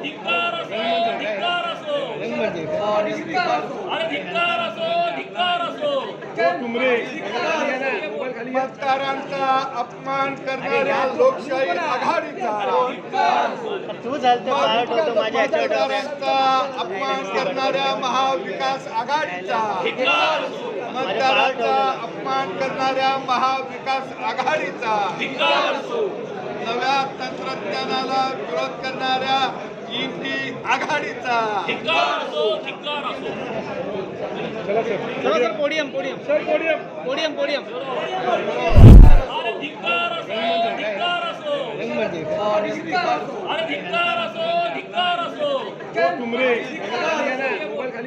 धिक्कार असो धिक्कार असो अरे धिक्कार असो धिक्कार असो मतदारांचा अपमान करणाऱ्या लोकशाही आघाडीचा तू झालते बाहेर ठेवतो माझ्या मतदारांचा अपमान करणाऱ्या महाविकास आघाडीचा मतदारांचा अपमान करणाऱ्या महाविकास आघाडीचा नव्या तंत्रज्ञानाला विरोध करणाऱ्या इंडी आघाडीचा चला sir podium podium sir podium podium अरे धिक्कार असो धिक्कार असो अरे धिक्कार असो धिक्कार असो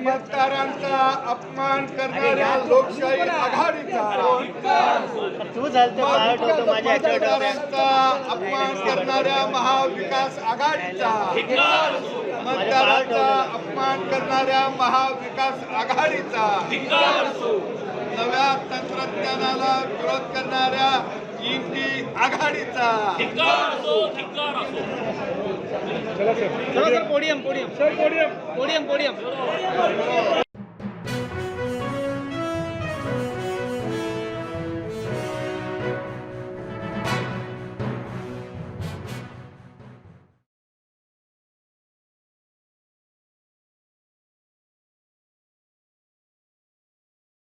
मतदारांचा अपमान करणाऱ्या लोकशाही आघाडीचा तू झालते बाहेर ठेवतो माझ्या मतदारांचा अपमान करणाऱ्या महाविकास आघाडीचा मतदारांचा अपमान करणाऱ्या महाविकास आघाडीचा नव्या तंत्रज्ञानाला विरोध करणाऱ्या इंडी आघाडीचा चला sir podium podium podium podium